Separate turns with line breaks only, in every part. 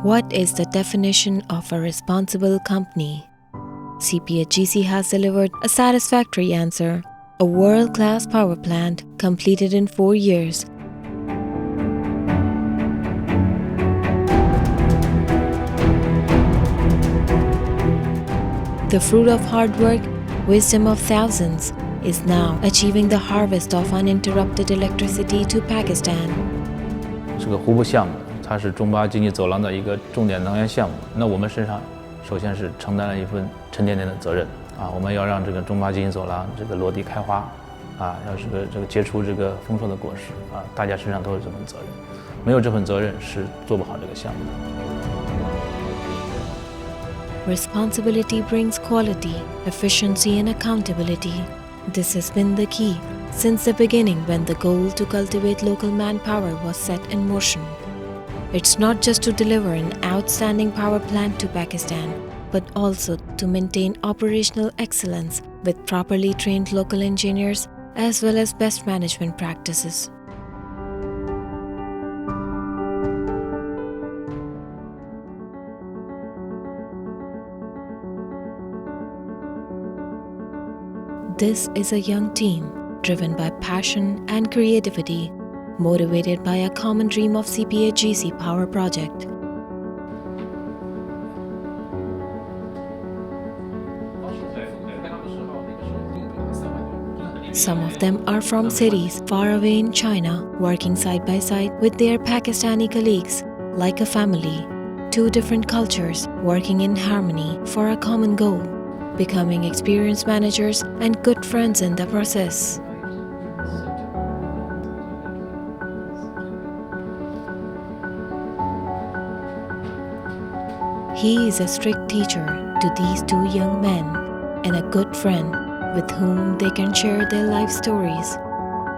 What is the definition of a responsible company? CPHGC has delivered a satisfactory answer: a world-class power plant completed in 4 years. The fruit of hard work, wisdom of thousands, is now achieving the harvest of uninterrupted electricity to Pakistan.
这个湖泊项目，它是中巴经济走廊的一个重点能源项目。那我们身上首先是承担了一份沉甸甸的责任啊，我们要让这个中巴经济走廊这个落地开花啊，要这个结出这个丰硕的果实啊，大家身上都有这份责任，没有这份责任是做不好这个项目的。
Responsibility brings quality, efficiency and accountability. This has been the key since the beginning when the goal to cultivate local manpower was set in motion. It's not just to deliver an outstanding power plant to Pakistan, but also to maintain operational excellence with properly trained local engineers as well as best management practices. This is a young team driven by passion and creativity, motivated by a common dream of CPHGC Power Project. Some of them are from cities far away in China, working side by side with their Pakistani colleagues, like a family. 2 different cultures working in harmony for a common goal, becoming experienced managers and good friends in the process. He is a strict teacher to these 2 young men and a good friend with whom they can share their life stories.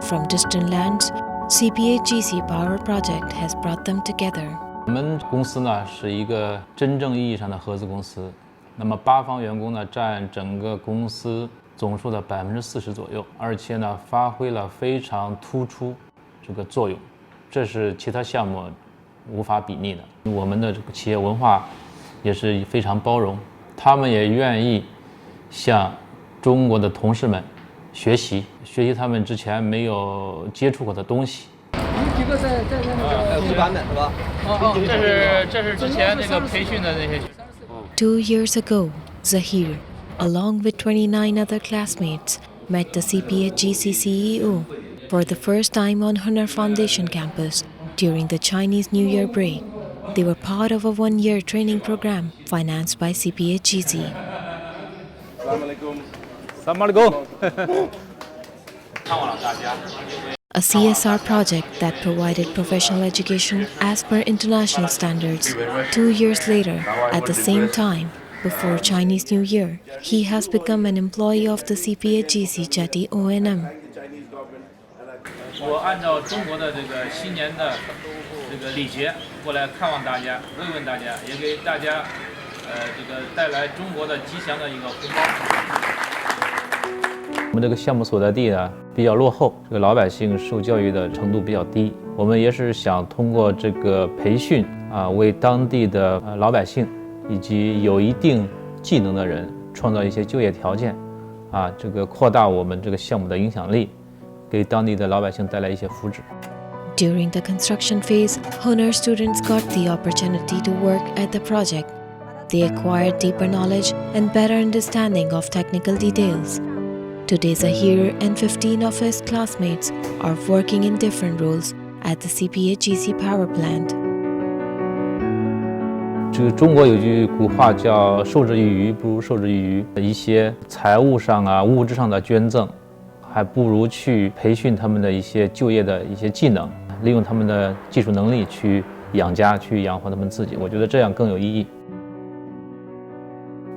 From distant lands, CPHGC Power Project has brought them together.
我们公司呢是一个真正意义上的合资公司。 那么8方员工呢，占整个公司总数的40%左右，而且呢，发挥了非常突出这个作用，这是其他项目无法比拟的。我们的这个企业文化也是非常包容，他们也愿意向中国的同事们学习他们之前没有接触过的东西。
几个在那个版本是吧？
这是之前那个培训的那些。
2 years ago, Zahir, along with 29 other classmates, met the CPHGC CEO for the first time on Hunar Foundation campus during the Chinese New Year break. They were part of a 1-year training program financed by CPHGC. A CSR project that provided professional education as per international standards. 2 years later, at the same time, before Chinese New Year, he has become an employee of the CPHGC Jetty O&M.
我按照中国的这个新年的这个礼节过来看望大家，慰问大家，也给大家这个带来中国的吉祥的一个红包。 我们这个项目所在地呢比较落后，这个老百姓受教育的程度比较低。我们也是想通过这个培训啊，为当地的老百姓以及有一定技能的人创造一些就业条件，啊，这个扩大我们这个项目的影响力，给当地的老百姓带来一些福祉。
During the construction phase, Hunar students got the opportunity to work at the project. They acquired deeper knowledge and better understanding of technical details. Today, Zahir and 15 of his classmates are working in different roles at the CPHGC power plant.
这个中国有句古话叫"授之以鱼，不如授之以渔"。一些财务上啊、物质上的捐赠，还不如去培训他们的一些就业的一些技能，利用他们的技术能力去养家、去养活他们自己。我觉得这样更有意义。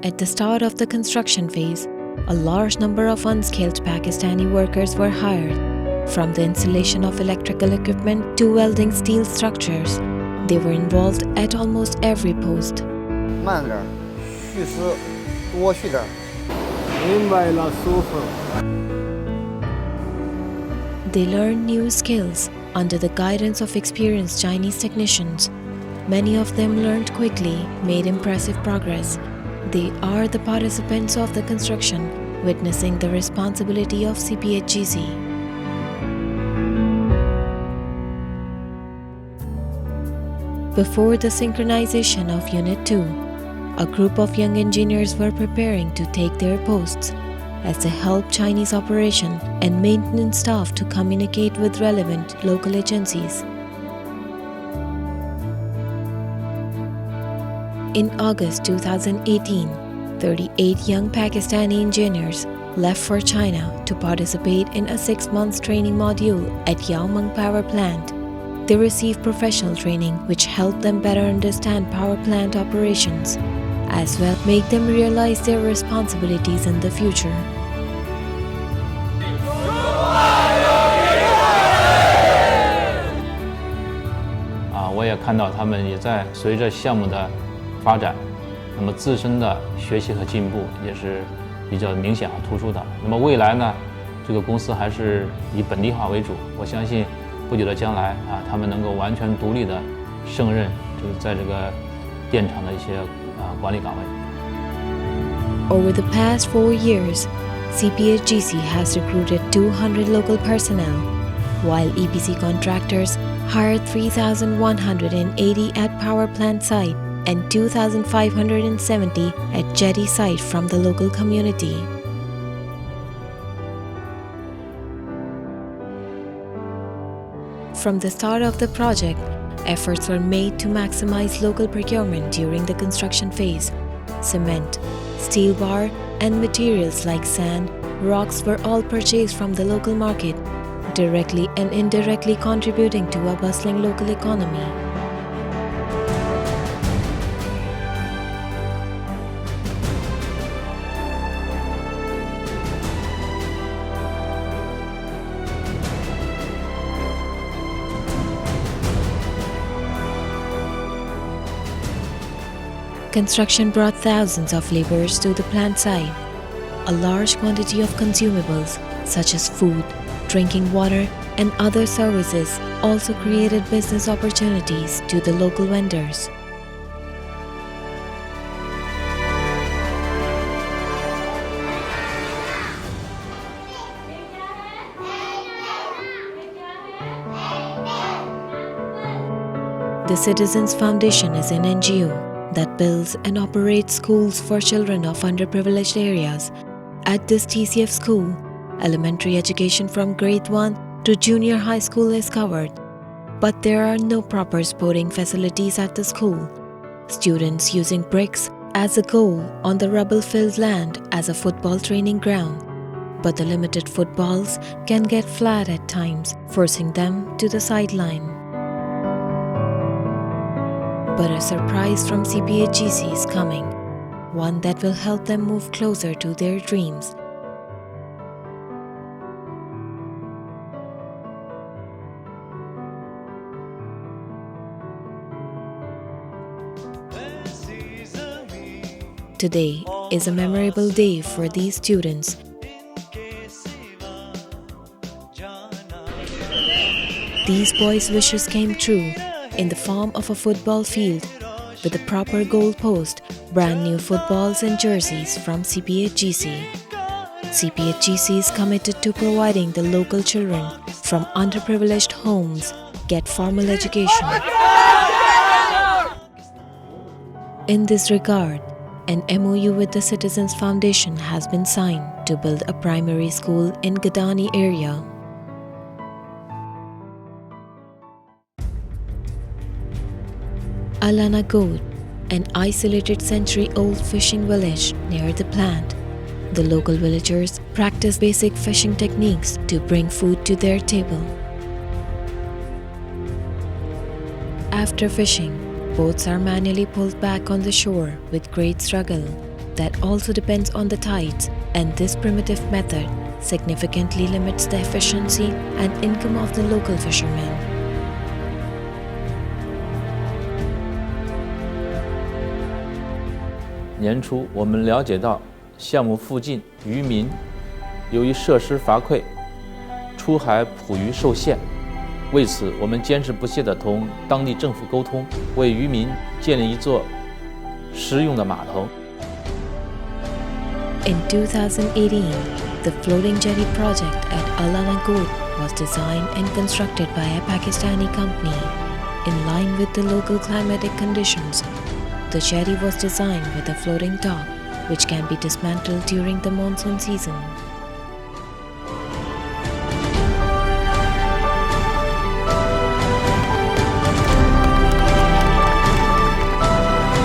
At the start of the construction phase, a large number of unskilled Pakistani workers were hired. From the installation of electrical equipment to welding steel structures, they were involved at almost every post.
慢点，蓄丝，多蓄点。
明白了，舒服。
They learned new skills under the guidance of experienced Chinese technicians. Many of them learned quickly, made impressive progress. They are the participants of the construction, witnessing the responsibility of CPHGC. Before the synchronization of Unit 2, a group of young engineers were preparing to take their posts as they help Chinese operation and maintenance staff to communicate with relevant local agencies. In August 2018, 38 young Pakistani engineers left for China to participate in a 6-month training module at manpower plant. They received professional training which helped them better understand power plant operations, as well make them realize their responsibilities in the future.
我也看到他们也在随着项目的发展，那么自身的学习和进步也是比较明显和突出的。那么未来呢，这个公司还是以本地化为主。我相信不久的将来他们能够完全独立的胜任就是在这个电厂的一些管理岗位。
Over the past 4 years, CPHGC has recruited 200 local personnel, while EPC contractors hired 3,180 at power plant site and 2,570 at jetty site from the local community. From the start of the project, efforts were made to maximize local procurement during the construction phase. Cement, steel bar, and materials like sand, rocks were all purchased from the local market, directly and indirectly contributing to a bustling local economy. Construction brought thousands of laborers to the plant site. A large quantity of consumables, such as food, drinking water, and other services, also created business opportunities to the local vendors. The Citizens Foundation is an NGO that builds and operates schools for children of underprivileged areas. At this TCF school, elementary education from grade 1 to junior high school is covered, but there are no proper sporting facilities at the school. Students using bricks as a goal on the rubble-filled land as a football training ground, but the limited footballs can get flat at times, forcing them to the sideline. But a surprise from CPHGC is coming, one that will help them move closer to their dreams. Today is a memorable day for these students. These boys' wishes came true in the form of a football field with a proper goal post, brand new footballs and jerseys from CPHGC. CPHGC is committed to providing the local children from underprivileged homes get formal education. In this regard, an MOU with the Citizens Foundation has been signed to build a primary school in Gadani area. Alana Goat, an isolated century-old fishing village near the plant. The local villagers practice basic fishing techniques to bring food to their table. After fishing, boats are manually pulled back on the shore with great struggle. That also depends on the tides, and this primitive method significantly limits the efficiency and income of the local fishermen.
年初，我们了解到项目附近渔民由于设施乏匮，出海捕鱼受限，为此，我们坚持不懈地同当地政府沟通，为渔民建立一座实用的码头。
In 2018, the floating jetty project at Unskilled was designed and constructed by a Pakistani company. In line with the local climatic conditions, the jetty was designed with a floating dock, which can be dismantled during the monsoon season.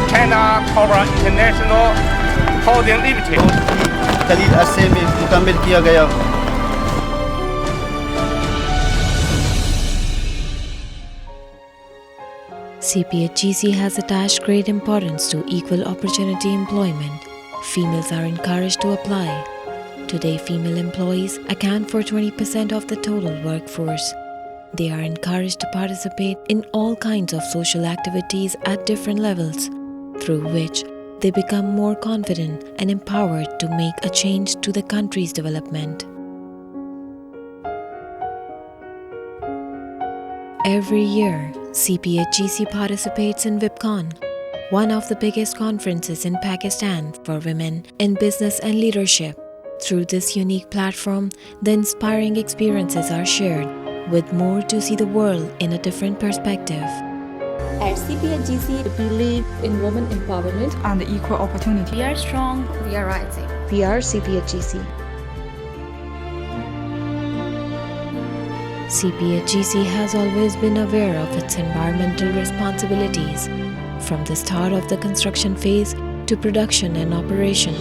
China Power International Holding Limited
खरीद अरसे में मुकम्मल किया गया।
CPHGC has attached great importance to equal opportunity employment. Females are encouraged to apply. Today, female employees account for 20% of the total workforce. They are encouraged to participate in all kinds of social activities at different levels, through which they become more confident and empowered to make a change to the country's development. Every year, CPHGC participates in WIPCON, one of the biggest conferences in Pakistan for women in business and leadership. Through this unique platform, the inspiring experiences are shared, with more to see the world in a different perspective.
At CPHGC, we believe in women empowerment
and equal opportunity.
We are strong, we are rising.
We are CPHGC. CPHGC has always been aware of its environmental responsibilities, from the start of the construction phase to production and operation.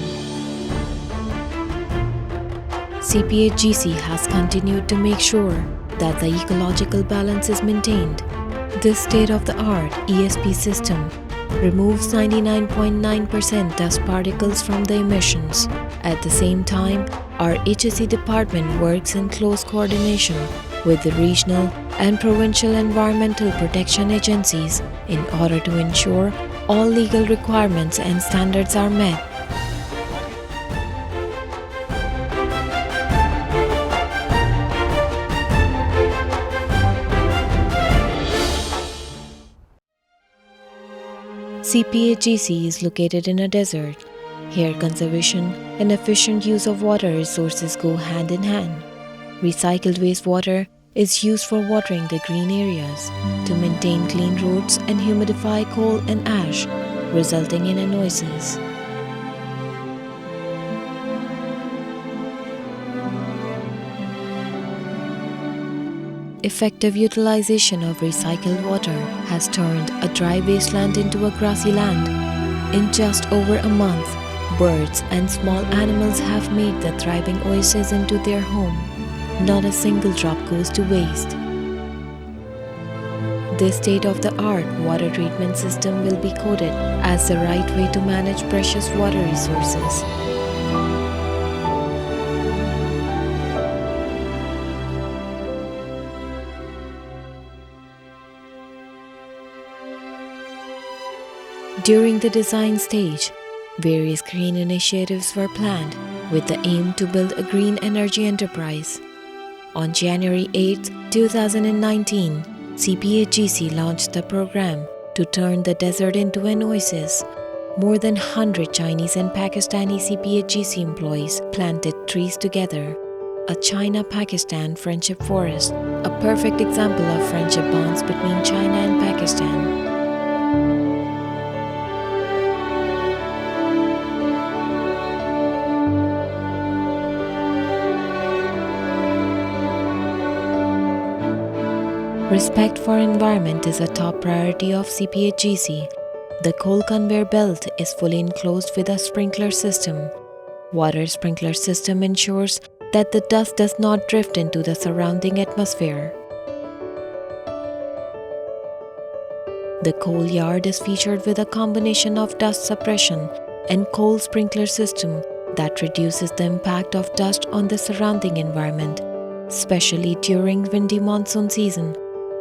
CPHGC has continued to make sure that the ecological balance is maintained. This state-of-the-art ESP system removes 99.9% dust particles from the emissions. At the same time, our HSE department works in close coordination with the regional and provincial environmental protection agencies in order to ensure all legal requirements and standards are met. CPHGC is located in a desert. Here, conservation and efficient use of water resources go hand in hand. Recycled wastewater is used for watering the green areas, to maintain clean roads and humidify coal and ash, resulting in an oasis. Effective utilization of recycled water has turned a dry wasteland into a grassy land. In just over a month, birds and small animals have made the thriving oasis into their home. Not a single drop goes to waste. This state-of-the-art water treatment system will be coded as the right way to manage precious water resources. During the design stage, various green initiatives were planned with the aim to build a green energy enterprise. On January 8, 2019, CPHGC launched the program to turn the desert into an oasis. More than 100 Chinese and Pakistani CPHGC employees planted trees together. A China-Pakistan friendship forest, a perfect example of friendship bonds between China and Pakistan. Respect for environment is a top priority of CPHGC. The coal conveyor belt is fully enclosed with a sprinkler system. Water sprinkler system ensures that the dust does not drift into the surrounding atmosphere. The coal yard is featured with a combination of dust suppression and coal sprinkler system that reduces the impact of dust on the surrounding environment, especially during windy monsoon season.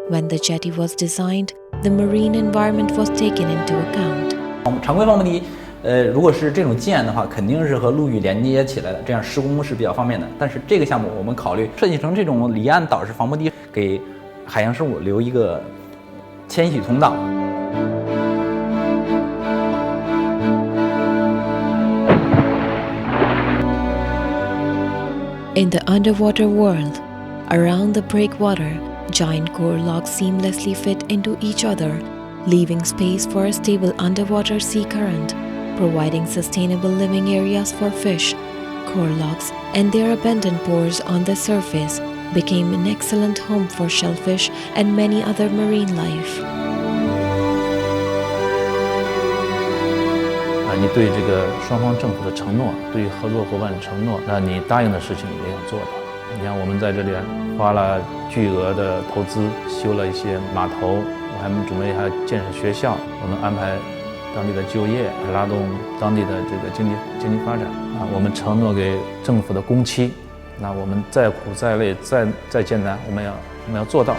When the jetty was designed, the marine environment was taken into account.
常规防波堤，如果是这种建的话，肯定是和陆域连接起来的，这样施工是比较方便的。但是这个项目我们考虑设计成这种离岸岛式防波堤，给海洋生物留一个迁徙通道。
In the underwater world, around the breakwater, giant core logs seamlessly fit into each other, leaving space for a stable underwater sea current, providing sustainable living areas for fish. Core logs and their abundant pores on the surface became an excellent home for shellfish and many other marine life.
你对这个双方政府的承诺，对于合作伙伴的承诺，那你答应的事情也要做到。你看，我们在这里花了巨额的投资，修了一些码头，我还准备还建设学校，我们安排当地的就业，拉动当地的这个经济发展啊。我们承诺给政府的工期，那我们再苦再累再艰难，我们要做到。